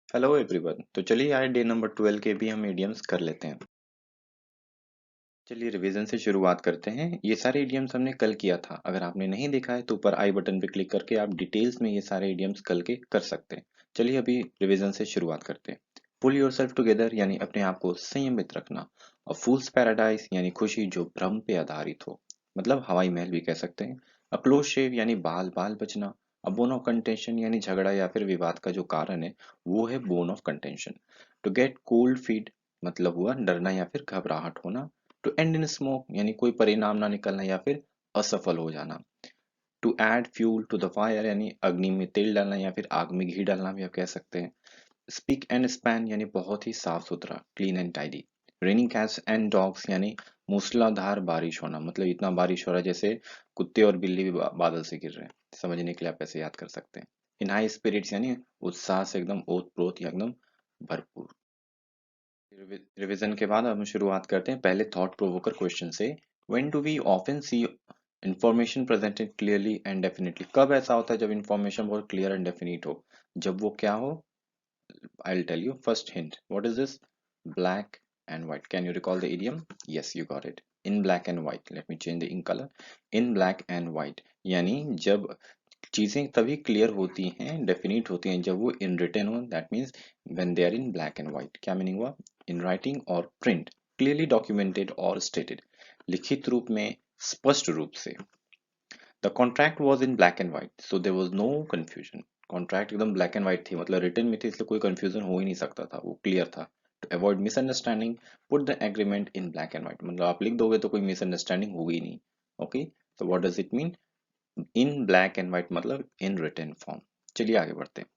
Hello everyone. तो चलिए आज डे नंबर 12 के भी हम इडियम्स कर लेते हैं। चलिए रिवीजन से शुरुआत करते हैं। ये सारे इडियम्स हमने कल किया था। अगर आपने नहीं देखा है तो ऊपर आई बटन पे क्लिक करके आप डिटेल्स में ये सारे इडियम्स कल के कर सकते हैं। चलिए अभी रिवीजन से शुरुआत करते हैं। पुल योरसेल्फ टुगेदर यानी अपने आप को संयमित रखना। और फूल्स पैराडाइज यानी खुशी जो भ्रम पे आधारित हो, मतलब हवाई महल भी कह सकते हैं। अ क्लोज शेव यानी बाल बाल बचना। अ बोन ऑफ कंटेंशन यानी झगड़ा या फिर विवाद का जो कारण है वो है bone of contention. To get cold feet मतलब हुआ डरना या फिर घबराहट होना। टू एंड इन स्मोक यानी कोई परिणाम ना निकलना या फिर असफल हो जाना। To add fuel to the fire यानी अग्नि में तेल डालना या फिर आग में घी डालना भी आप कह सकते हैं। स्पीक एंड स्पैन यानी बहुत ही साफ सुथरा, clean and tidy. Raining cats and dogs यानी मूसलाधार बारिश होना, मतलब इतना बारिश हो रहा है जैसे कुत्ते और बिल्ली भी बादल से गिर रहे हैं। समझने के लिए आप ऐसे याद कर सकते हैं। इन हाई स्पिरिट्स यानी उत्साह से एकदम ओत प्रोत या एकदम भरपूर। रिवीजन के बाद हम शुरुआत करते हैं पहले थॉट प्रोवोकर क्वेश्चन से। When do we often see information presented clearly and definitely? कब ऐसा होता है जब इंफॉर्मेशन बहुत क्लियर एंड डेफिनेट हो? जब वो क्या हो? I will tell you. First hint, what is this? Black and white. Can you recall the idiom? Yes, you got it. In black and white. Let me change the ink colour. In black and white यानी जब चीजें तभी clear होती हैं, definite होती हैं, जब वो इन रिटन हो। That means when they are in black and white. क्या मीनिंग हुआ? इन राइटिंग और प्रिंट, क्लियरली डॉक्यूमेंटेड और स्टेटेड, लिखित रूप में स्पष्ट रूप से। The contract was in black and white so there was no confusion. Contract एकदम ब्लैक एंड व्हाइट थी, मतलब रिटन में थी, इसलिए कोई कंफ्यूजन हो ही नहीं सकता था, वो क्लियर था। To avoid misunderstanding put the agreement in black and white, मतलब आप लिख दोगे तो कोई मिसअंडरस्टैंडिंग होगी नहीं। ओके, तो what does it mean? In black and white मतलब इन रिटन फॉर्म। चलिए आगे बढ़ते हैं।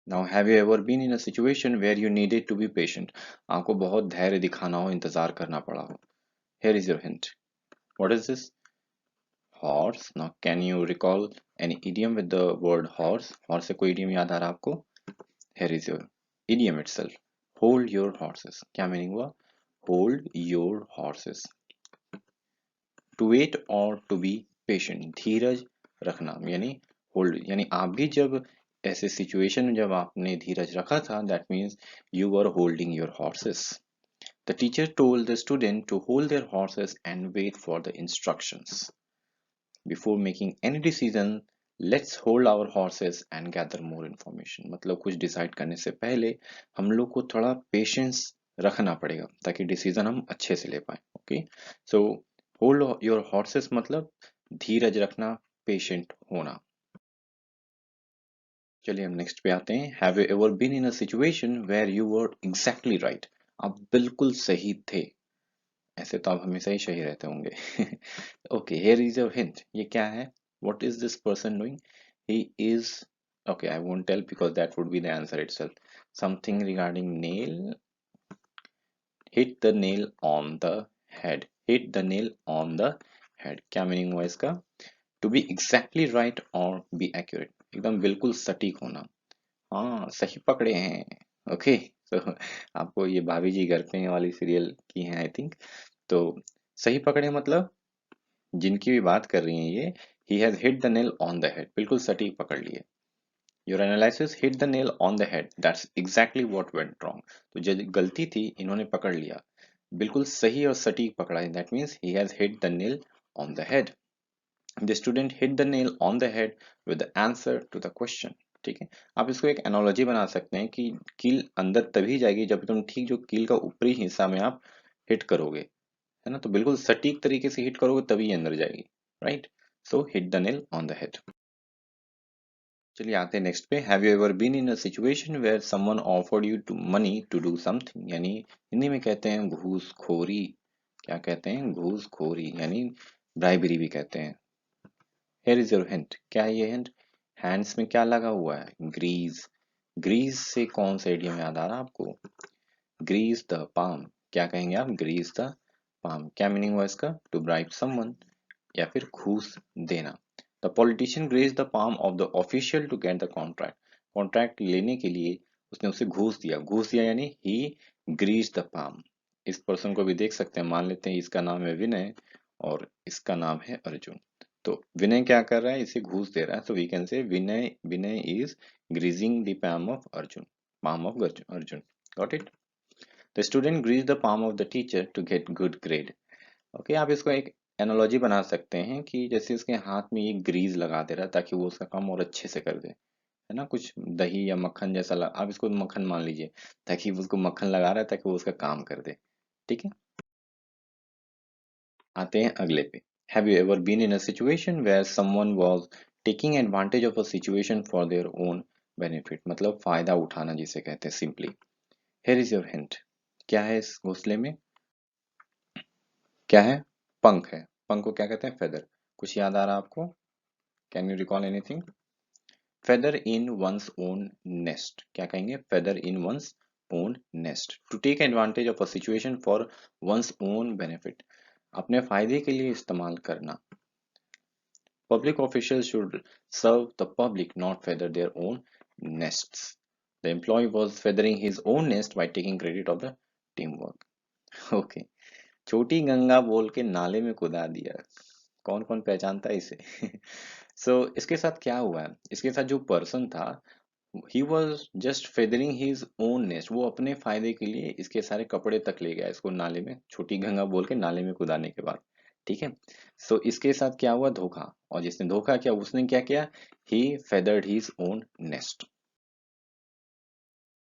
Now have you ever been in a situation where you needed to be patient? आपको बहुत धैर्य दिखाना हो, इंतजार करना पड़ा हो। Here is your hint. What is this? Horse. Now can you recall any idiom with the word horse? Horse से कोई इडियम याद आ रहा है आपको? Here is your idiom itself. Hold your horses. क्या मीनिंग हुआ? Hold your horses. To wait और टू बी पेशेंट, धीरज रखना यानी होल्ड, यानी आप भी जब ऐसे सिचुएशन में जब आपने धीरज रखा था, that means you were holding your horses. The teacher told the student to hold their horses and wait for the instructions before making any decision. Let's hold our horses and gather more information, मतलब कुछ decide करने से पहले हम लोग को थोड़ा patience रखना पड़ेगा ताकि डिसीजन हम अच्छे से ले पाए। Okay, so hold your horses मतलब धीरज रखना, पेशेंट होना। चलिए हम नेक्स्ट पे आते हैं। Have you ever been in a situation where you were exactly right? आप बिल्कुल सही थे। ऐसे तो आप हमेशा ही सही रहते होंगे। Okay, here is your hint. ये क्या है? What is this person doing? He is, okay, I won't tell because that would be the answer itself. Something regarding nail. Hit the nail on the head. Hit the nail on the head. क्या meaning हुआ इसका? To be exactly right or be accurate, एकदम बिल्कुल सटीक होना। हाँ, सही पकड़े हैं। ओके, तो आपको ये भाभी जी घर पे हैं वाली सीरियल की हैं आई थिंक। तो सही पकड़े मतलब जिनकी भी बात कर रही हैं ये, ही has hit the nail on the head, बिल्कुल सटीक पकड़ लिए। Your analysis hit the nail on the head, that's exactly what went wrong. तो जो गलती थी इन्होंने पकड़ लिया, बिल्कुल सही और सटीक पकड़ा है, that means he has hit the nail on the head. The student hit the nail on the head with the answer to the question. ठीक है, आप इसको एक एनालॉजी बना सकते हैं कि कील अंदर तभी जाएगी जब तुम ठीक जो कील का ऊपरी हिस्सा में आप हिट करोगे, है ना, तो बिल्कुल सटीक तरीके से हिट करोगे तभी ये अंदर जाएगी। Right, so hit the nail on the head. चलिए आते हैं नेक्स्ट पे। Have you ever been in a situation where someone offered you to money to do something? यानी हिंदी में कहते हैं घूसखोरी। क्या कहते हैं? घूसखोरी यानी ब्राइबरी भी कहते हैं। Here is your hint. क्या है ये हिंट? हैंड्स में क्या लगा हुआ है? ग्रीस। ग्रीस से कौन सा इडियम याद आ रहा है आपको? Grease the palm. क्या कहेंगे आप? Grease the palm. क्या मीनिंग हुआ इसका? टू ब्राइब समवन या फिर घूस देना। The politician greased the palm of the official to get the contract. Contract लेने के लिए उसने उसे घूस दिया। घूस दिया यानी ही ग्रीज द पाम। इस पर्सन को भी देख सकते हैं, मान लेते हैं इसका नाम है विनय और इसका नाम है अर्जुन। तो विनय क्या कर रहा है, इसे घूस दे रहा है, तो we can say Vinay Vinay is greasing the palm of Arjun. Got it. The student grease the palm of the teacher to get good grade. Okay, आप इसको एक एनालॉजी बना सकते हैं कि जैसे उसके हाथ में ये ग्रीज लगा दे रहा है ताकि वो उसका काम और अच्छे से कर दे, है ना। कुछ दही या मक्खन जैसा आप इसको मक्खन मान लीजिए, ताकि वो उसको मक्खन लगा रहा है ताकि वो उसका काम कर दे। ठीक है, आते हैं अगले पे। Have you ever been in a situation where someone was taking advantage of a situation for their own benefit, मतलब फायदा उठाना जिसे कहते हैं simply. Here is your hint. क्या है इस घोंसले में? क्या है? पंख है। पंख को क्या कहते हैं? फेदर। कुछ याद आ रहा है आपको? Can you recall anything? Feather in one's own nest. क्या कहेंगे? Feather in one's own nest. To take advantage of a situation for one's own benefit, अपने फायदे के लिए इस्तेमाल करना। Public officials should serve the public, not feather their own nests. The employee was feathering his own nest by taking credit of the teamwork. Okay. छोटी गंगा बोल के नाले में कुदा दिया। कौन कौन पहचानता है इसे? इसके साथ क्या हुआ है? इसके साथ जो पर्सन था, he was just feathering his own nest. वो अपने फायदे के लिए इसके सारे कपड़े तक ले गया इसको नाले में, छोटी गंगा बोल के नाले में कुदाने के बाद। ठीक है। इसके साथ क्या हुआ? धोखा। और जिसने धोखा किया उसने क्या किया? He feathered his own nest.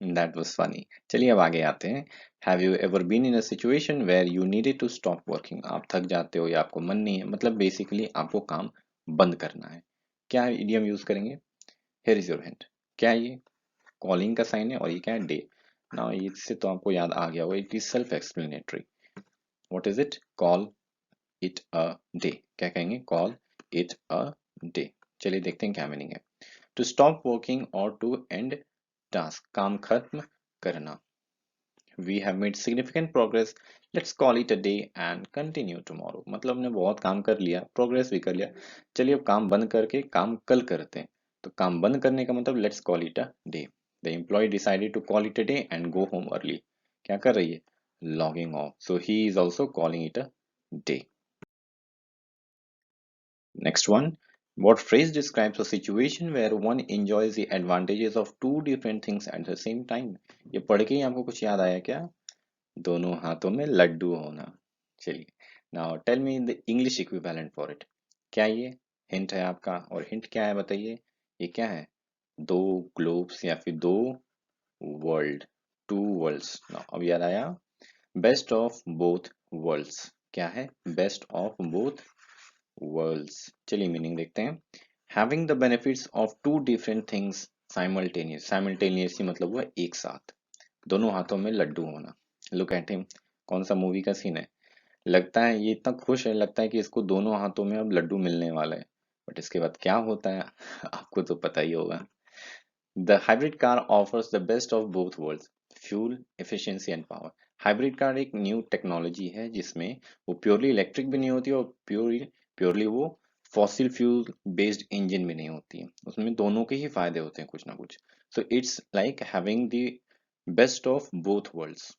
That was funny. चलिए अब आगे आते हैं। Have you ever been in a situation where you needed to stop working? आप थक जाते हो या आपको मन नहीं है, मतलब बेसिकली आपको काम बंद करना है। क्या इडियम यूज करेंगे? Here is your hint. क्या है ये? कॉलिंग का साइन है और ये क्या है? डे। नाउ इससे तो आपको याद आ गया होगा, it is self explanatory. What is it? Call it a day. क्या कहेंगे? Call it a day. चलिए देखते हैं क्या मीनिंग है। टू स्टॉप वर्किंग और टू एंड टास्क, काम खत्म करना। We have made significant progress, let's call it a day and continue tomorrow. मतलब हमने बहुत काम कर लिया, प्रोग्रेस भी कर लिया, चलिए अब काम बंद करके काम कल करते हैं। तो काम बंद करने का मतलब let's call it a day. The employee decided to call it a day and go home early. क्या कर रही है? Logging off. So he is also calling it a day. Next one. What phrase describes a situation where one enjoys the advantages of two different things at the same time? ये पढ़ के ही आपको कुछ याद आया क्या? दोनों हाथों में लड्डू होना। चलिए, now tell me the English equivalent for it. क्या ये हिंट है आपका? और हिंट क्या है बताइए? ये क्या है? दो ग्लोब्स या फिर दो वर्ल्ड, टू वर्ल्ड्स। now अब याद आया? Best of both worlds. क्या है? Best of both worlds. चलिए मीनिंग देखते हैं। Having the benefits of two different things simultaneous. Simultaneously मतलब हुआ एक साथ, दोनों हाथों में लड्डू होना। Look at him. कौन सा मूवी का सीन है? लगता है ये इतना खुश है, लगता है कि इसको दोनों हाथों में अब लड्डू मिलने वाला है। बट इसके बाद क्या होता है आपको तो पता ही होगा। The hybrid car offers the best of both world's, fuel efficiency and power. Hybrid car एक न्यू टेक्नोलॉजी है जिसमें वो प्योरली इलेक्ट्रिक भी नहीं होती और प्योरली वो फॉसिल फ्यूल बेस्ड इंजन भी नहीं होती है। उसमें दोनों के ही फायदे होते हैं कुछ ना कुछ। So it's like having the best of both world's.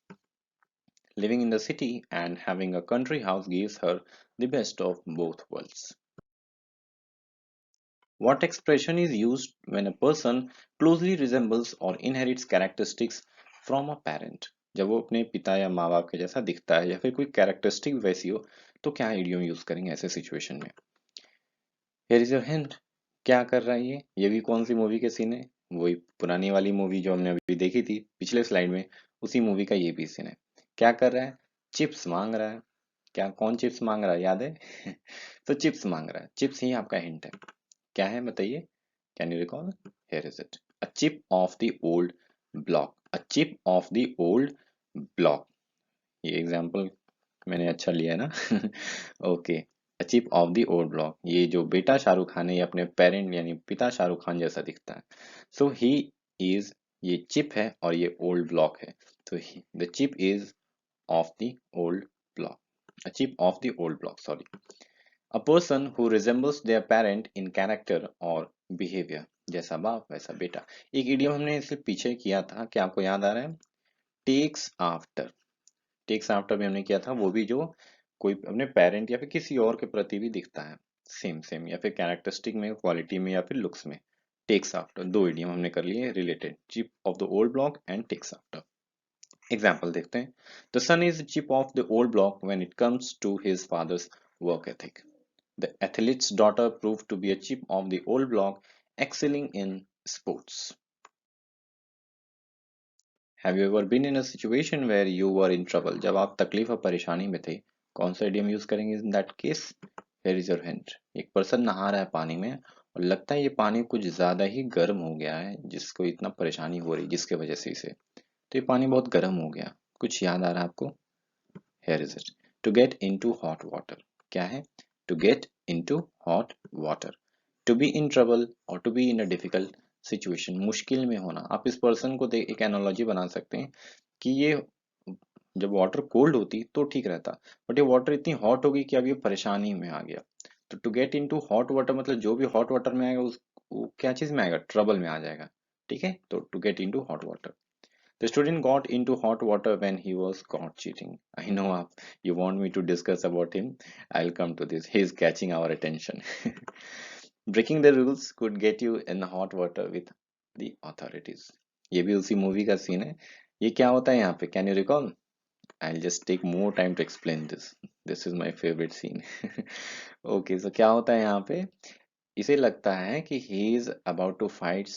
Living in the city and having a country house gives her the best of both worlds. What expression is used when a person closely resembles or inherits characteristics from a parent? जब वो अपने पिता या माँ बाप के जैसा दिखता है या फिर कोई कैरेक्टरिस्टिक वैसी हो, तो क्या इडियम यूज करेंगे ऐसे सिचुएशन में? Here is your hint. क्या कर रहा है ये भी कौन सी मूवी के सीन है? वही पुरानी वाली मूवी जो हमने अभी देखी थी पिछले स्लाइड में, उसी मूवी का ये भी सीन है। क्या कर रहा है? चिप्स मांग रहा है। क्या कौन चिप्स मांग रहा है याद है? तो चिप्स मांग रहा है। चिप्स ही आपका हिंट है। क्या है बताइए? Can you recall? Here is it. A chip of the old block. A chip of the old block. ये एग्जांपल मैंने अच्छा लिया है ना? Okay. A chip of the old block, ये जो बेटा शाहरुख खान है ये अपने पेरेंट यानी पिता शाहरुख खान जैसा दिखता है। सो ही इज, ये चिप है और ये ओल्ड ब्लॉक है। तो the chip is of the old block. A chip of the old block, sorry. A person who resembles their parent in character or behavior. जैसा बाप वैसा बेटा। एक इडियम हमने इससे पीछे किया था, क्या आपको याद आ रहा है? Takes after. टेक्स आफ्टर भी हमने किया था, वो भी जो कोई अपने पेरेंट या फिर किसी और के प्रति भी दिखता है। सेम सेम, या फिर कैरेक्टरिस्टिक में, क्वालिटी में, या फिर लुक्स में। टेक्स आफ्टर, दो इडियम हमने कर लिए related, chip of the old block and takes after. Example देखते हैं। The son is chip of the old block when it comes to his father's work ethic. The athlete's daughter prove to be a chip of the old block, excelling in sports. Have you ever been in a situation where you were in trouble? जब आप तकलीफ और परेशानी में थे, कौन सा idiom use करेंगे in that case? Here is your hint. एक पर्सन नहा रहा है पानी में और लगता है ये पानी कुछ ज्यादा ही गर्म हो गया है, जिसको इतना परेशानी हो रही, जिसके वजह से इसे, तो ये पानी बहुत गर्म हो गया। कुछ याद आ रहा है आपको? Here is it. To get into hot water. क्या है? To get into hot water. To be in trouble or to be in a difficult situation. मुश्किल में होना। आप इस पर्सन को एक एनालॉजी बना सकते हैं कि ये जब वाटर कोल्ड होती तो ठीक रहता, बट ये वाटर इतनी हॉट हो गई कि अब ये परेशानी में आ गया। तो to get into hot water मतलब जो भी हॉट वाटर में आएगा उस वो क्या चीज में आएगा? ट्रबल में आ जाएगा। ठीक है, तो to get into hot water. The student got into hot water when he was caught cheating. I know you want me to discuss about him. I'll come to this. He is catching our attention. Breaking the rules could get you in hot water with the authorities. ये भी उसी movie का scene है। ये क्या होता है यहाँ पे? Can you recall? I'll just take more time to explain this. This is my favorite scene. Okay, so क्या होता है यहाँ पे? इसे लगता है कि he is about to fight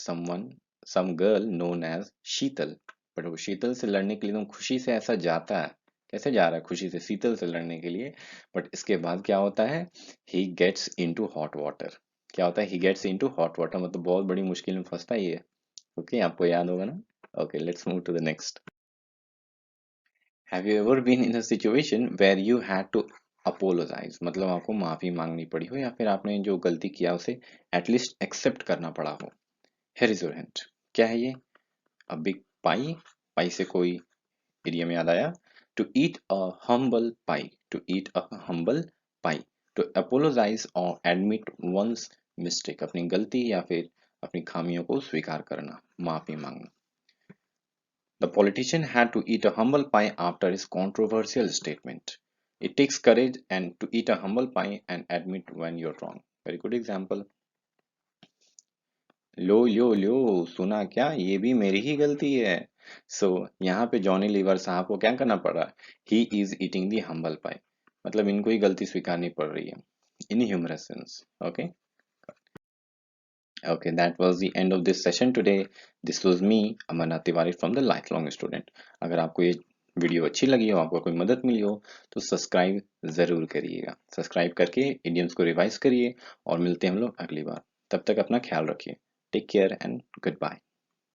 some girl known as Sheetal, but वो शीतल से लड़ने के लिए एकदम खुशी से ऐसा जाता है। कैसे जा रहा है? खुशी से शीतल से लड़ने के लिए। बट इसके बाद क्या होता है? he gets into hot water। क्या होता है? he gets into hot water मतलब बहुत बड़ी मुश्किल में फंसता ही है। ओके, आपको याद होगा ना? Okay, let's move to the next. Have you ever been in a situation where you had to apologise, मतलब आपको माफी मांगनी पड़ी हो या फिर आपने जो गलती किया उसे एटलीस्ट एक्सेप्ट करना पड़ा हो? Here is your hint. क्या है ये? अ बिग पाई। पाई से कोई इडियम याद आया? To eat a humble pie. To eat a humble pie. To apologise और एडमिट वंस मिस्टेक, अपनी गलती या फिर अपनी खामियों को स्वीकार करना, माफी मांगना। The politician had to eat a humble pie after his controversial statement. It takes courage and to eat a humble pie and admit when you're wrong. Very good example. लो लो लो, सुना क्या? ये भी मेरी ही गलती है। सो यहाँ पे जॉनी लीवर साहब को क्या करना पड़ रहा है? He is eating the humble pie, मतलब इनको ही गलती स्वीकारनी पड़ रही है in humorous sense. Okay okay, that was the end of this session today. This was me, Amarnath Tiwari from the Lifelong Student. अगर आपको ये वीडियो अच्छी लगी हो, आपको कोई मदद मिली हो, तो सब्सक्राइब जरूर करिएगा। सब्सक्राइब करके इडियम्स को रिवाइज करिए और मिलते हैं हम लोग अगली बार। तब तक अपना ख्याल रखिए। Take care and good bye.